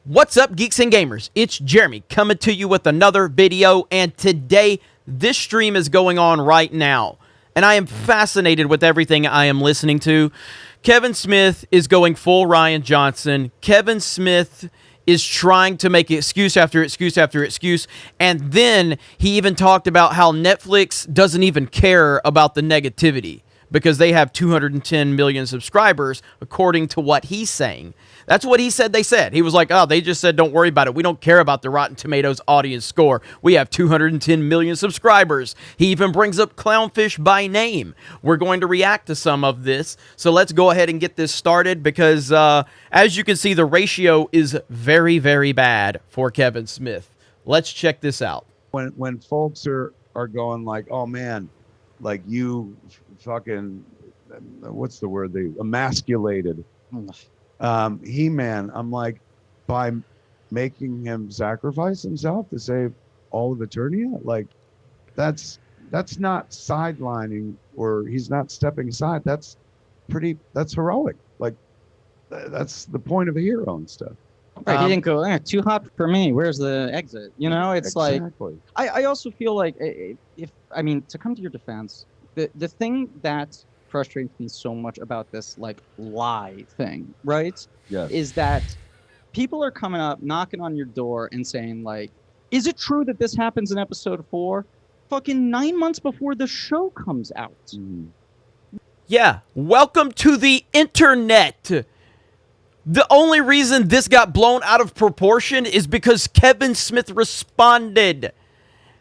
What's up, Geeks and Gamers? It's Jeremy coming to you with another video, and today this stream is going on right now, and I am fascinated with everything I am listening to. Kevin Smith is going full Ryan Johnson. Kevin Smith is trying to make excuse after excuse after excuse, and then he even talked about how Netflix doesn't even care about the negativity because they have 210 million subscribers, according to what he's saying. That's what he said they said. He was like, oh, they just said don't worry about it. We don't care about the Rotten Tomatoes audience score. We have 210 million subscribers. He even brings up Clownfish by name. We're going to react to some of this. So let's go ahead and get this started because, as you can see, the ratio is very, very bad for Kevin Smith. Let's check this out. When folks are going like, oh, man, like you fucking, what's the word? They emasculated He-Man. I'm like, by making him sacrifice himself to save all of Eternia, like that's not sidelining, or he's not stepping aside. That's heroic. Like that's the point of a hero and stuff. Right, he didn't go, too hot for me. Where's the exit? You know, it's exactly. like, I also feel like, to come to your defense, the thing that frustrates me so much about this, like, lie thing, right? Yes. Is that people are coming up, knocking on your door and saying, like, is it true that this happens in episode 4? Fucking 9 months before the show comes out. Mm. Yeah, welcome to the internet. The only reason this got blown out of proportion is because Kevin Smith responded.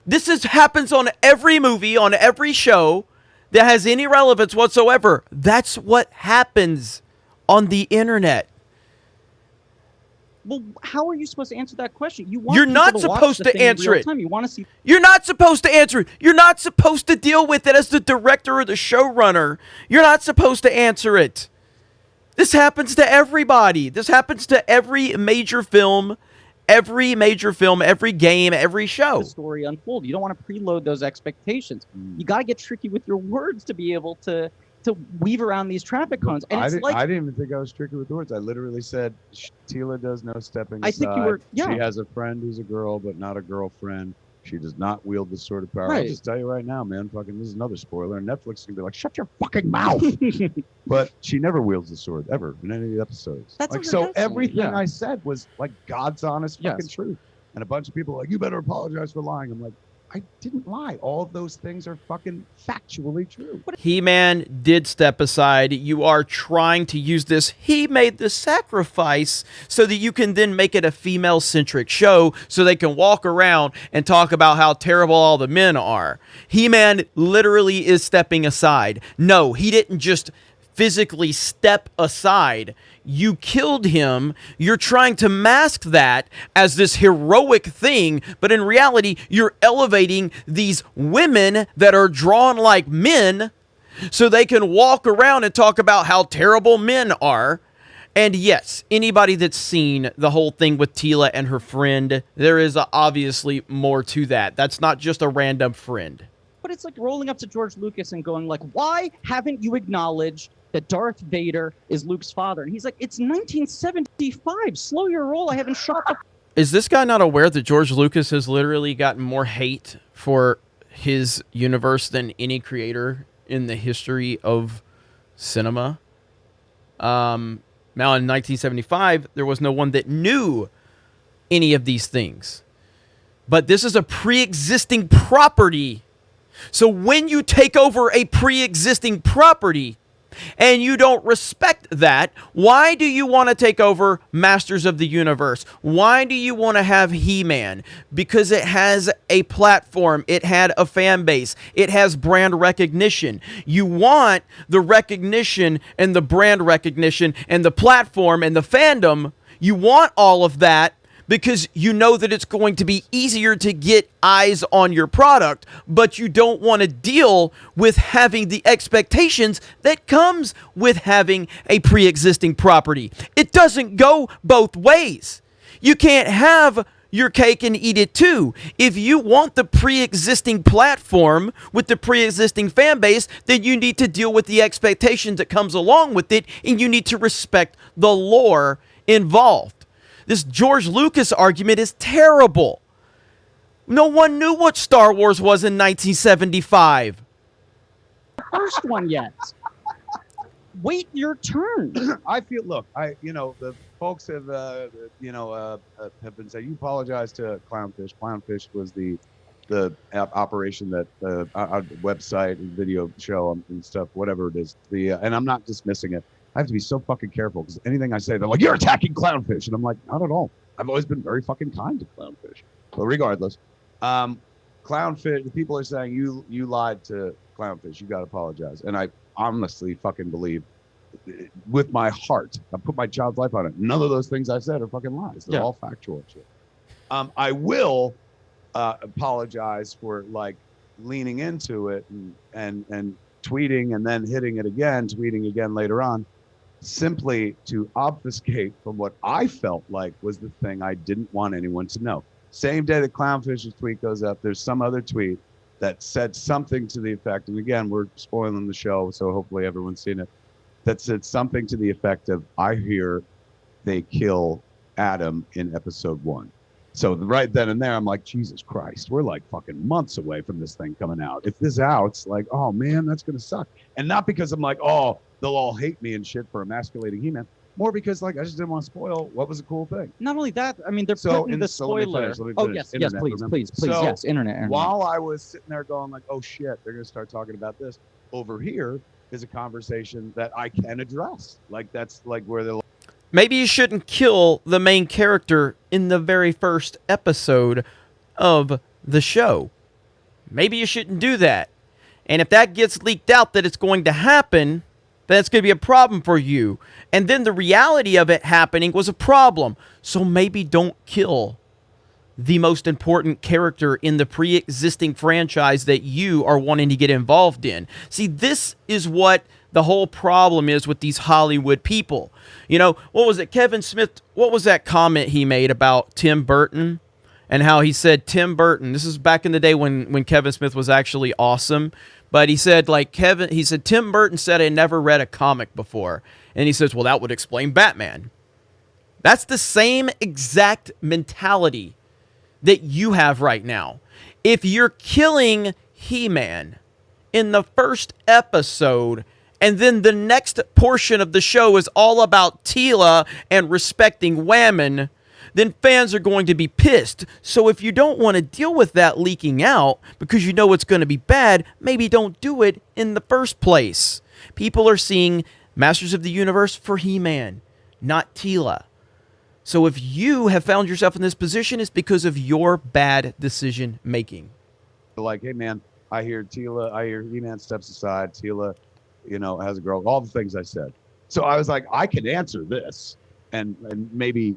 This happens on every movie, on every show that has any relevance whatsoever. That's what happens on the internet. Well, how are you supposed to answer that question? You're not supposed to answer it. You want to see. You're not supposed to answer it. You're not supposed to deal with it as the director or the showrunner. You're not supposed to answer it. This happens to everybody. This happens to every major film, every game, every show. The story unfold. You don't want to preload those expectations. You got to get tricky with your words to be able to weave around these traffic cones. And I didn't even think I was tricky with words. I literally said Tila does no stepping aside. I think you were. Yeah. She has a friend who's a girl, but not a girlfriend. She does not wield the sword of power. Right. I'll just tell you right now, man. Fucking, this is another spoiler. And Netflix is gonna be like, shut your fucking mouth. But she never wields the sword ever in any of the episodes. That's like, so everything yeah. I said was like God's honest fucking Yes. truth. And a bunch of people are like, you better apologize for lying. I'm like, I didn't lie. All of those things are fucking factually true. He-Man did step aside. You are trying to use this. He made the sacrifice so that you can then make it a female-centric show so they can walk around and talk about how terrible all the men are. He-Man literally is stepping aside. No, he didn't just physically step aside. You killed him. You're trying to mask that as this heroic thing, but in reality, you're elevating these women that are drawn like men so they can walk around and talk about how terrible men are. And yes, anybody that's seen the whole thing with Tila and her friend, there is obviously more to that. That's not just a random friend. But it's like rolling up to George Lucas and going like, why haven't you acknowledged that Darth Vader is Luke's father? And he's like, it's 1975. Slow your roll. I haven't shot the... Is this guy not aware that George Lucas has literally gotten more hate for his universe than any creator in the history of cinema? Now, in 1975, there was no one that knew any of these things. But this is a pre-existing property. So when you take over a pre-existing property and you don't respect that, why do you want to take over Masters of the Universe? Why do you want to have He-Man? Because it has a platform. It had a fan base. It has brand recognition. You want the recognition and the brand recognition and the platform and the fandom. You want all of that because you know that it's going to be easier to get eyes on your product, but you don't want to deal with having the expectations that comes with having a pre-existing property. It doesn't go both ways. You can't have your cake and eat it too. If you want the pre-existing platform with the pre-existing fan base, then you need to deal with the expectations that comes along with it, and you need to respect the lore involved. This George Lucas argument is terrible. No one knew what Star Wars was in 1975. First one yet. Wait your turn. I feel. Look, the folks have been saying, you apologize to Clownfish. Clownfish was the operation that website and video show and stuff, whatever it is. And I'm not dismissing it. I have to be so fucking careful because anything I say, they're like, you're attacking Clownfish, and I'm like, not at all. I've always been very fucking kind to Clownfish. But regardless, Clownfish. The people are saying you lied to Clownfish. You got to apologize, and I honestly fucking believe, with my heart, I put my child's life on it. None of those things I said are fucking lies. They're all factual shit. I will apologize for like leaning into it and tweeting and then hitting it again, tweeting again later on, simply to obfuscate from what I felt like was the thing I didn't want anyone to know. Same day that Clownfish's tweet goes up, there's some other tweet that said something to the effect, and again, we're spoiling the show, so hopefully everyone's seen it, that said something to the effect of, I hear they kill Adam in episode 1. So right then and there, I'm like, Jesus Christ, we're like fucking months away from this thing coming out. If this out's like, oh man, that's going to suck. And not because I'm like, oh, they'll all hate me and shit for emasculating He-Man. More because like, I just didn't want to spoil what was a cool thing. Not only that, I mean, they're putting the spoiler. Let me Oh, finish. yes, Internet, please, so, yes, internet. While I was sitting there going like, oh shit, they're going to start talking about this, over here is a conversation that I can address. Like, that's like where they're like, Maybe you shouldn't kill the main character in the very first episode of the show. Maybe you shouldn't do that. And if that gets leaked out that it's going to happen, that's going to be a problem for you. And then the reality of it happening was a problem. So maybe don't kill the most important character in the pre-existing franchise that you are wanting to get involved in. See, this is what the whole problem is with these Hollywood people. You know, what was it? Kevin Smith, what was that comment he made about Tim Burton? And how he said Tim Burton, this is back in the day when Kevin Smith was actually awesome. But he said, like, Tim Burton said I never read a comic before. And he says, well, that would explain Batman. That's the same exact mentality that you have right now. If you're killing He-Man in the first episode, and then the next portion of the show is all about Teela and respecting Whammon, then fans are going to be pissed. So if you don't want to deal with that leaking out because you know it's going to be bad, maybe don't do it in the first place. People are seeing Masters of the Universe for He-Man, not Teela. So if you have found yourself in this position, it's because of your bad decision making. like, hey man, I hear He-Man steps aside, Teela, has a girl, all the things I said. So I was like, I can answer this and maybe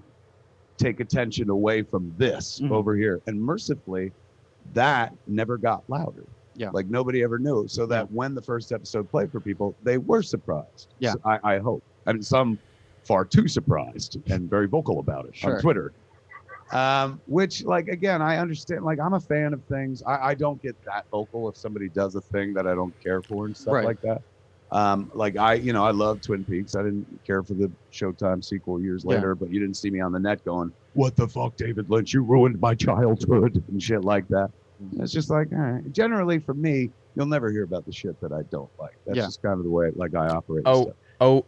take attention away from this over here. And mercifully, that never got louder. Yeah. Like nobody ever knew. So that when the first episode played for people, they were surprised. Yeah. So I hope. And some far too surprised and very vocal about it on Twitter. Which, like, again, I understand. Like, I'm a fan of things. I don't get that vocal if somebody does a thing that I don't care for and stuff like that. Like I love Twin Peaks. I didn't care for the Showtime sequel years later, but you didn't see me on the net going, what the fuck, David Lynch, you ruined my childhood and shit like that. It's just like, all right. Generally for me, you'll never hear about the shit that I don't like. That's just kind of the way like I operate.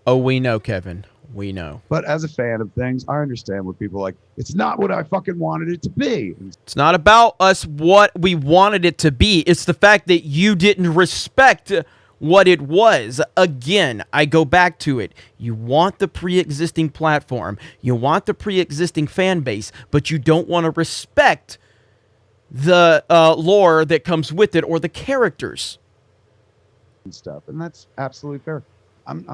We know, Kevin. We know. But as a fan of things, I understand what people like. It's not what I fucking wanted it to be. It's not about us what we wanted it to be. It's the fact that you didn't respect what it was. Again, I go back to it. You want the pre-existing platform. You want the pre-existing fan base, but you don't want to respect the lore that comes with it or the characters. And stuff. And that's absolutely fair. I'm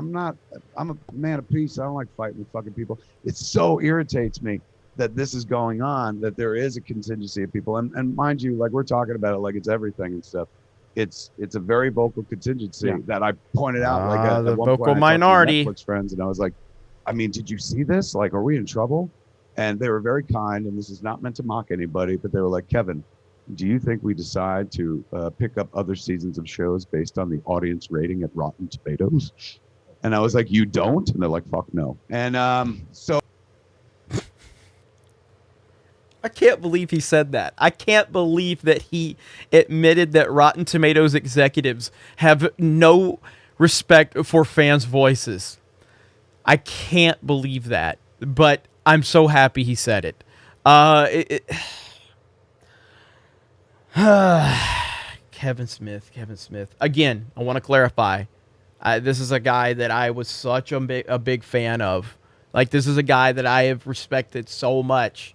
a man of peace. I don't like fighting with fucking people. It so irritates me that this is going on, that there is a contingency of people. And mind you, like we're talking about it like it's everything and stuff. It's a very vocal contingency that I pointed out. Like at the one vocal point, minority. Netflix friends, and I was like, I mean, did you see this? Like, are we in trouble? And they were very kind, and this is not meant to mock anybody, but they were like, Kevin, do you think we decide to pick up other seasons of shows based on the audience rating at Rotten Tomatoes? And I was like, you don't? And they're like, fuck no. And so I can't believe he said that. I can't believe that he admitted that Rotten Tomatoes executives have no respect for fans' voices. I can't believe that, but I'm so happy he said it. Kevin Smith. Again, I want to clarify. This is a guy that I was such a big fan of. Like, this is a guy that I have respected so much.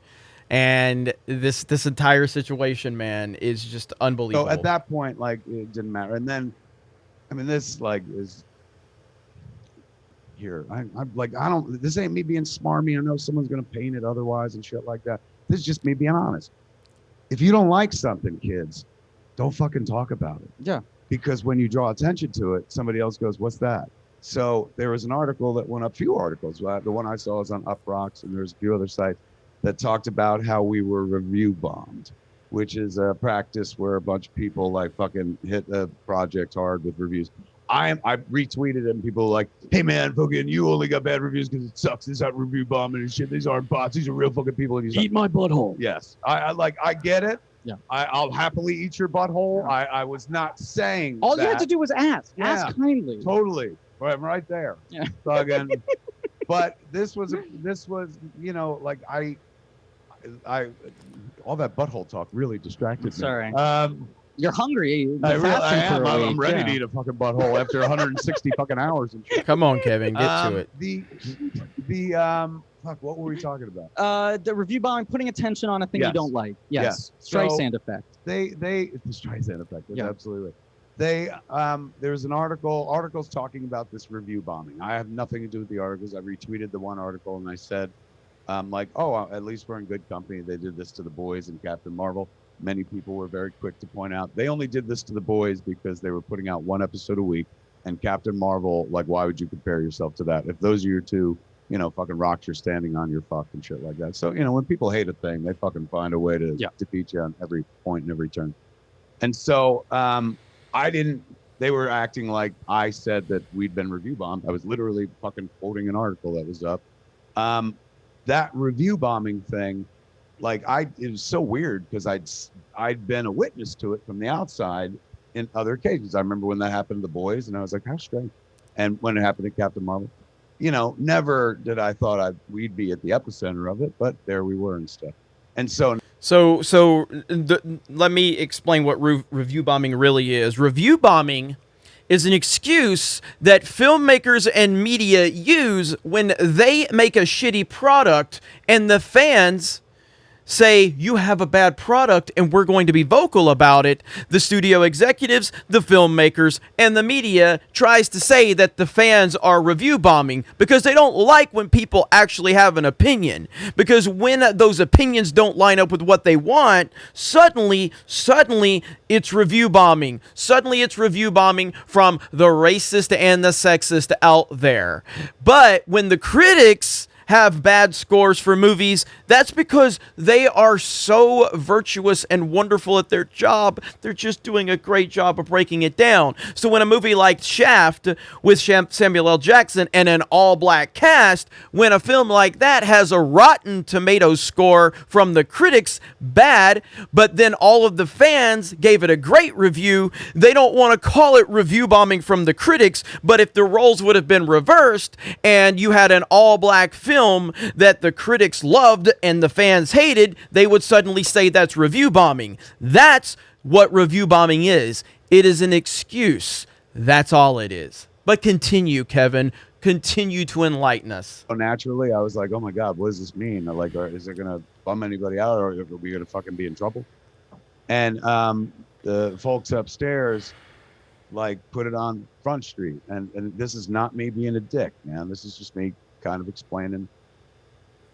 And this entire situation, man, is just unbelievable. So at that point, like, it didn't matter. And then, I mean, this like is here. I'm like, I don't. This ain't me being smarmy. I know someone's gonna paint it otherwise and shit like that. This is just me being honest. If you don't like something, kids, don't fucking talk about it. Yeah. Because when you draw attention to it, somebody else goes, "What's that?" So there was an article that went up. Few articles. The one I saw was on Uproxx, and there's a few other sites that talked about how we were review bombed, which is a practice where a bunch of people like fucking hit a project hard with reviews. I retweeted it and people were like, "Hey man, fucking you only got bad reviews because it sucks. This not review bombing and shit. These aren't bots. These are real fucking people." And he's Eat my butthole. yes, I get it. Yeah. I'll happily eat your butthole. Yeah. I was not saying All that. you had to do was ask. Yeah. Ask kindly. Totally. Right there. Yeah. So again, but this was, you know, like I all that butthole talk really distracted me. Sorry. You're hungry. You're I fasting am. for a I'm week, ready yeah. to eat a fucking butthole after 160 fucking hours and shit. Come on, Kevin, get to it. Fuck, what were we talking about? The review bombing, putting attention on a thing you Yes. don't like. Yes. So- Streisand effect. It's the Streisand effect. That's Yeah. absolutely. There's an articles talking about this review bombing. I have nothing to do with the articles. I retweeted the one article and I said, like, oh, at least we're in good company. They did this to the boys and Captain Marvel. Many people were very quick to point out they only did this to the boys because they were putting out one episode a week. And Captain Marvel, like, why would you compare yourself to that? If those are your two, you know, fucking rocks you're standing on, your fucking shit like that. So, you know, when people hate a thing, they fucking find a way to defeat you on every point and every turn. And so they were acting like I said that we'd been review bombed. I was literally fucking quoting an article that was up. That review bombing thing, like it was so weird because I'd been a witness to it from the outside in other occasions. I remember when that happened to the boys and I was like, how strange. And when it happened to Captain Marvel, you know, never did I thought we'd be at the epicenter of it, but there we were and stuff. And so let me explain what review bombing really is. Review bombing is an excuse that filmmakers and media use when they make a shitty product and the fans say, you have a bad product and we're going to be vocal about it. The studio executives, the filmmakers, and the media tries to say that the fans are review bombing because they don't like when people actually have an opinion. Because when those opinions don't line up with what they want, suddenly it's review bombing. Suddenly it's review bombing from the racist and the sexist out there. But when the critics have bad scores for movies, that's because they are so virtuous and wonderful at their job. They're just doing a great job of breaking it down. So when a movie like Shaft with Samuel L. Jackson and an all-black cast, when a film like that has a Rotten Tomatoes score from the critics, bad, but then all of the fans gave it a great review, they don't want to call it review bombing from the critics, but if the roles would have been reversed and you had an all-black film that the critics loved and the fans hated, they would suddenly say that's review bombing. That's what review bombing is. It is an excuse. That's all it is. But continue, Kevin. Continue to enlighten us. So naturally, I was like, oh my God, what does this mean? Like, is it going to bum anybody out or are we going to fucking be in trouble? And the folks upstairs, like, put it on Front Street. And this is not me being a dick, man. This is just me kind of explaining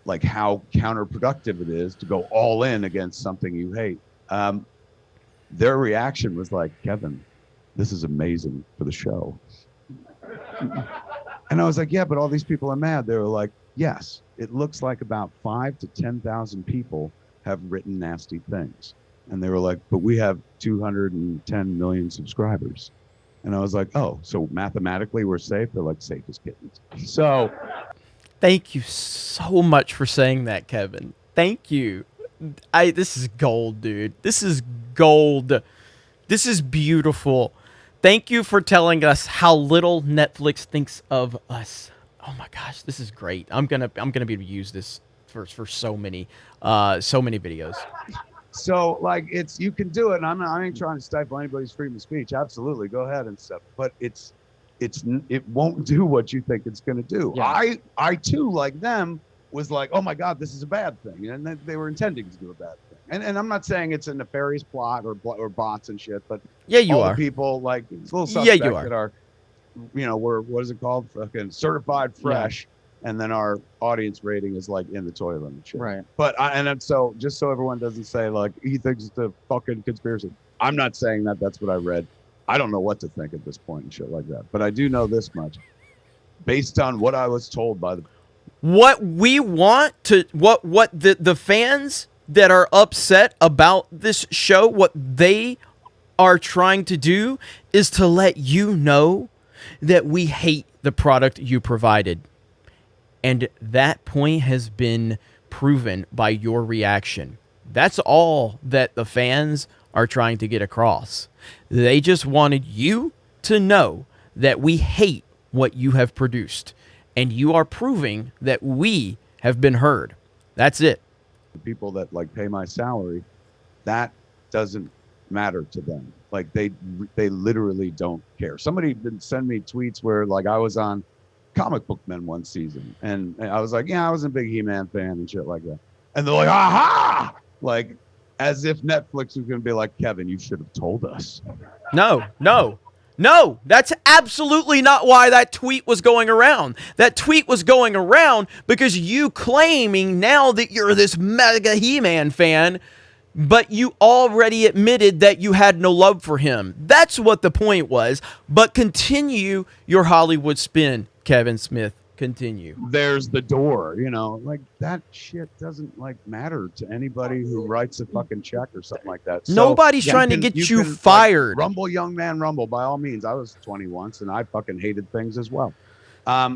like how counterproductive it is to go all in against something you hate. Their reaction was like, Kevin, this is amazing for the show. And I was like, yeah, but all these people are mad. They were like, yes, it looks like about 5,000 to 10,000 people have written nasty things. And they were like, but we have 210 million subscribers. And I was like, oh, so mathematically we're safe? They're like, safe as kittens. So thank you so much for saying that, Kevin. Thank you. This is gold, dude. This is gold. This is beautiful. Thank you for telling us how little Netflix thinks of us. Oh my gosh, this is great. I'm gonna be able to use this for so many videos. So like you can do it, and I ain't trying to stifle anybody's freedom of speech. Absolutely, go ahead and stuff. But it won't do what you think it's going to do. Yeah. I too, like them, was like, oh my God, this is a bad thing, and they were intending to do a bad thing. And I'm not saying it's a nefarious plot or bots and shit, but Yeah, you all are. the people like it's little Yeah, suspect you are. that are, we're what is it called? Fucking certified fresh. And then our audience rating is like in the toilet and shit. Right. But so just so everyone doesn't say like he thinks it's a fucking conspiracy. I'm not saying that. That's what I read. I don't know what to think at this point and shit like that. But I do know this much, based on what I was told by what the fans that are upset about this show, what they are trying to do is to let you know that we hate the product you provided. And that point has been proven by your reaction. That's all that the fans are trying to get across. They just wanted you to know that we hate what you have produced. And you are proving that we have been heard. That's it. the people that like pay my salary. That doesn't matter to them. Like they literally don't care. Somebody did send me tweets where like I was on Comic Book Men one season, and I was like, yeah, I was a big He-Man fan and shit like that. And they're like, aha! Like, as if Netflix was going to be like, Kevin, you should have told us. No, that's absolutely not why that tweet was going around. That tweet was going around because you claiming now that you're this mega He-Man fan, but you already admitted that you had no love for him. That's what the point was. But continue your Hollywood spin, Kevin Smith. Continue. There's the door, like that shit doesn't like matter to anybody who writes a fucking check or something like that. So nobody's trying to get you fired. Like, rumble, young man, rumble, by all means. I was 20 once and I fucking hated things as well.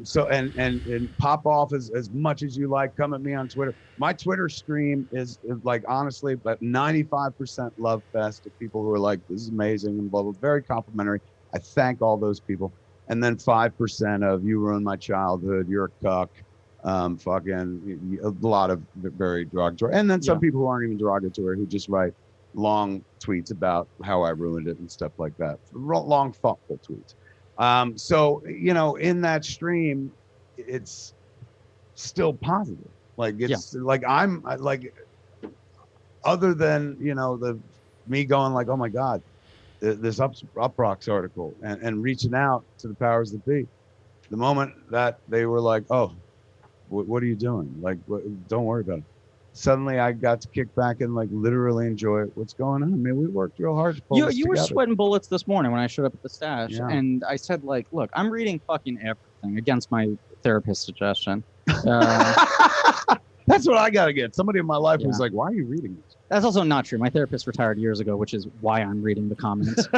So and pop off as much as you like. Come at me on Twitter. My Twitter stream is like honestly, but 95% love fest of people who are like, this is amazing and blah blah. Very complimentary. I thank all those people. And then 5% of you ruined my childhood. You're a cuck. Fucking a lot of very derogatory. And then some people who aren't even derogatory who just write long tweets about how I ruined it and stuff like that. Long, thoughtful tweets. So, in that stream, it's still positive. Like it's like I'm like, other than, me going like, oh my God, this Uproxx article and reaching out to the powers that be. The moment that they were like, oh, what are you doing? Like, don't worry about it. Suddenly I got to kick back and like literally enjoy it. What's going on? I mean, we worked real hard to pull this You were together. sweating bullets this morning when I showed up at the stash. Yeah. And I said, like, look, I'm reading fucking everything against my therapist's suggestion. That's what I got to get. Somebody in my life was like, why are you reading this? That's also not true. My therapist retired years ago, which is why I'm reading the comments.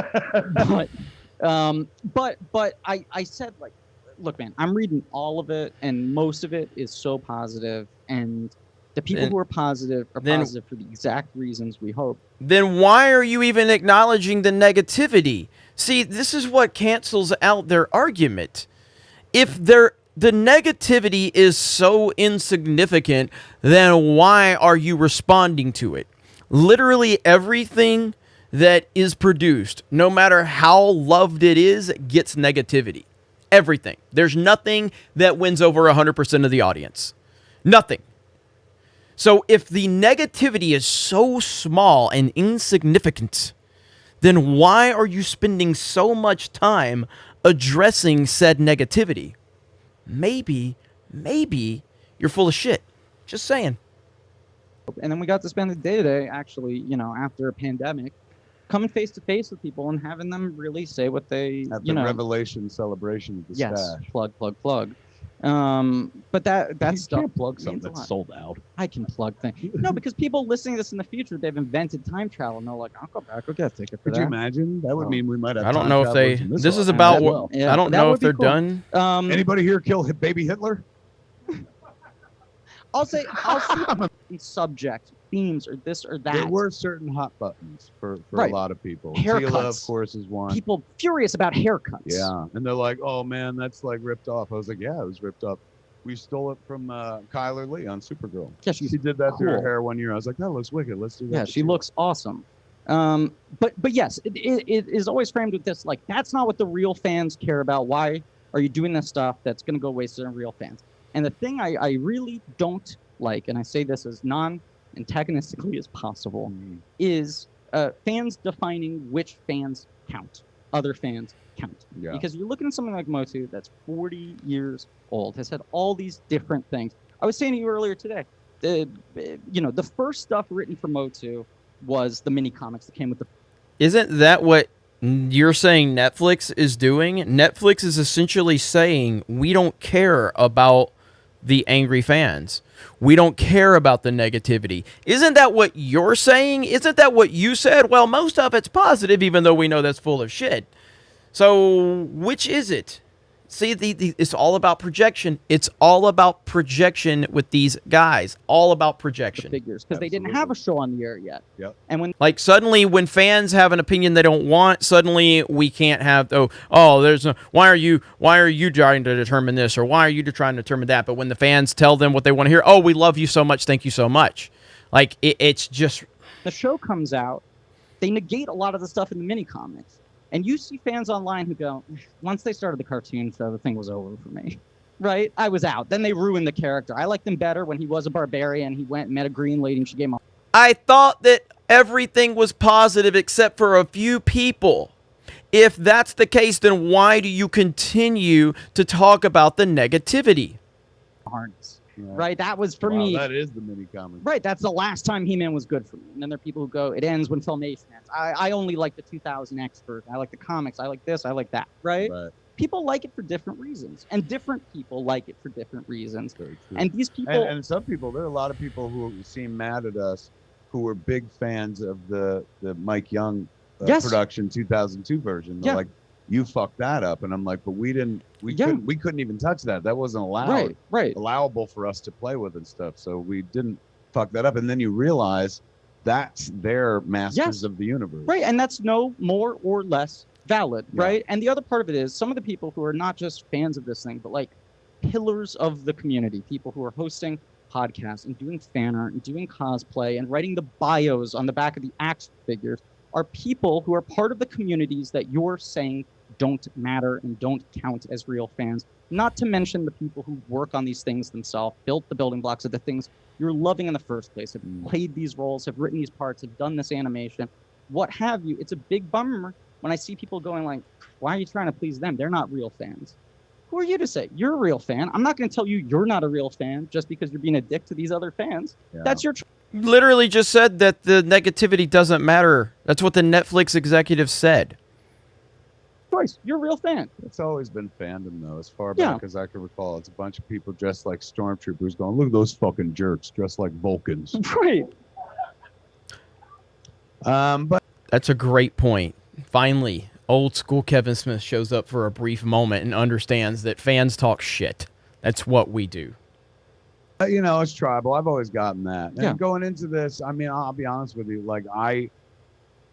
but I said, like, look, man, I'm reading all of it, and most of it is so positive, and the people who are positive are positive for the exact reasons we hope. Then why are you even acknowledging the negativity? See, this is what cancels out their argument. If the negativity is so insignificant, then why are you responding to it? Literally everything that is produced, no matter how loved it is, gets negativity. Everything. There's nothing that wins over 100% of the audience. Nothing. So if the negativity is so small and insignificant, then why are you spending so much time addressing said negativity? Maybe you're full of shit. Just saying. And then we got to spend the day today, actually, after a pandemic, coming face to face with people and having them really say what they, at the Revelation celebration of the stash. Plug. But that's you can't plug something that's sold out. I can plug things. No, because people listening to this in the future, they've invented time travel, and they're like, I'll go back, I'll get a ticket for that. Could you imagine? That would mean we might have. I don't know if they. This is about what. I don't know if they're done. Anybody here kill baby Hitler? I'll say subject themes or this or that. There were certain hot buttons for Right. a lot of people. Haircuts. Tila, of course, is one. People furious about haircuts. Yeah, and they're like, "Oh man, that's like ripped off." I was like, "Yeah, it was ripped off. We stole it from Kyler Lee on Supergirl. Yeah, She did that to her cool. hair one year. I was like, that looks wicked. Let's do that." Yeah, she looks awesome. But yes, it is always framed with this, like, that's not what the real fans care about. Why are you doing this stuff that's going to go wasted on real fans? And the thing I really don't like, and I say this as non-antagonistically as possible, is fans defining which fans count. Other fans count. Yeah. Because you're looking at something like Motu that's 40 years old, has had all these different things. I was saying to you earlier today, the first stuff written for Motu was the mini comics that came with the. Isn't that what you're saying Netflix is doing? Netflix is essentially saying we don't care about the angry fans. We don't care about the negativity. Isn't that what you're saying? Isn't that what you said? Well, most of it's positive, even though we know that's full of shit. So, which is it? See, it's all about projection. It's all about projection with these guys. All about projection. Figures, because they didn't have a show on the air yet. Yep. And when Like, suddenly when fans have an opinion they don't want, suddenly we can't have there's no, why are you trying to determine this, or why are you trying to determine that? But when the fans tell them what they want to hear, we love you so much, thank you so much. Like, it's just the show comes out, they negate a lot of the stuff in the mini comics. And you see fans online who go, once they started the cartoon show, the thing was over for me. Right? I was out. Then they ruined the character. I liked him better when he was a barbarian. He went and met a green lady and she gave him a... I thought that everything was positive except for a few people. If that's the case, then why do you continue to talk about the negativity? harness. Yeah. Right? That was for me. That is the mini comic. Right. That's the last time He-Man was good for me. And then there are people who go, it ends when Filmation ends. I only like the 2000 X version. I like the comics. I like this. I like that. Right? People like it for different reasons. And different people like it for different reasons. Very true. And these people... And some people, there are a lot of people who seem mad at us who were big fans of the Mike Young production 2002 version. They're like, you fucked that up. And I'm like, but we couldn't even touch that. That wasn't allowed. Right. Allowable for us to play with and stuff. So we didn't fuck that up. And then you realize that's their masters of the universe. Right. And that's no more or less valid. Right. And the other part of it is some of the people who are not just fans of this thing, but like pillars of the community, people who are hosting podcasts and doing fan art and doing cosplay and writing the bios on the back of the action figures, are people who are part of the communities that you're saying don't matter and don't count as real fans. Not to mention the people who work on these things themselves, built the building blocks of the things you're loving in the first place, have played these roles, have written these parts, have done this animation, what have you. It's a big bummer when I see people going like, why are you trying to please them? They're not real fans. Who are you to say? You're a real fan. I'm not going to tell you you're not a real fan just because you're being a dick to these other fans. That's your literally just said that the negativity doesn't matter. That's what the Netflix executive said. choice. You're a real fan. It's always been fandom, though, as far back as I can recall. It's a bunch of people dressed like stormtroopers going, look at those fucking jerks dressed like Vulcans. Right. But that's a great point. Finally, old school Kevin Smith shows up for a brief moment and understands that fans talk shit. That's what we do. You know, it's tribal. I've always gotten that. And going into this, I mean, I'll be honest with you. Like,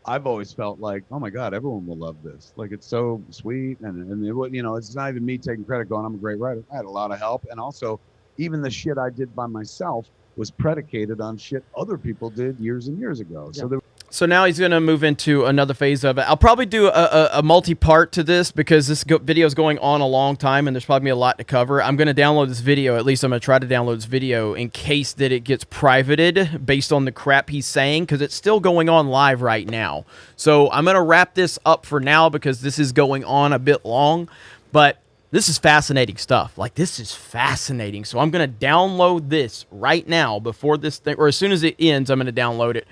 I've always felt like, oh my God, everyone will love this. Like, it's so sweet. And it, you know, it's not even me taking credit going, I'm a great writer. I had a lot of help. And also, even the shit I did by myself was predicated on shit other people did years and years ago. Yeah. So now he's going to move into another phase of it. I'll probably do a multi-part to this because this video is going on a long time and there's probably a lot to cover. I'm going to download this video. At least I'm going to try to download this video in case that it gets privated based on the crap he's saying, because it's still going on live right now. So I'm going to wrap this up for now because this is going on a bit long. But this is fascinating stuff. Like, this is fascinating. So I'm going to download this right now before this thing, or as soon as it ends, I'm going to download it.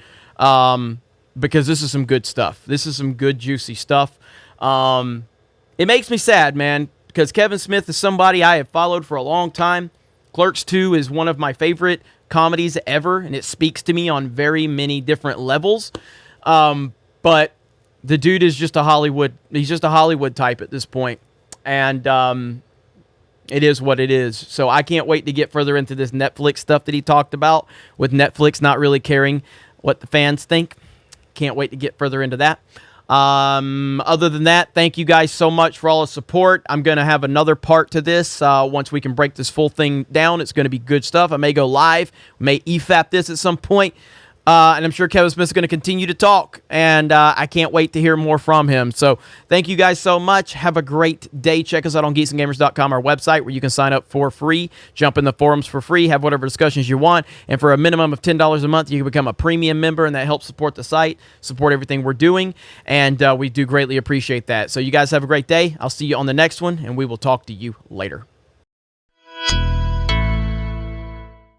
Because this is some good stuff. This is some good, juicy stuff. It makes me sad, man, because Kevin Smith is somebody I have followed for a long time. Clerks 2 is one of my favorite comedies ever, and it speaks to me on very many different levels. But the dude is just a Hollywood, he's just a Hollywood type at this point. And It is what it is. So I can't wait to get further into this Netflix stuff that he talked about, with Netflix not really caring what the fans think. Can't wait to get further into that. Other than that, thank you guys so much for all the support. I'm going to have another part to this once we can break this full thing down. It's going to be good stuff. I may go live, may EFAP this at some point. And I'm sure Kevin Smith's going to continue to talk, and I can't wait to hear more from him. So thank you guys so much. Have a great day. Check us out on geeksandgamers.com, our website, where you can sign up for free, jump in the forums for free, have whatever discussions you want. And for a minimum of $10 a month, you can become a premium member, and that helps support the site, support everything we're doing. And we do greatly appreciate that. So you guys have a great day. I'll see you on the next one, and we will talk to you later.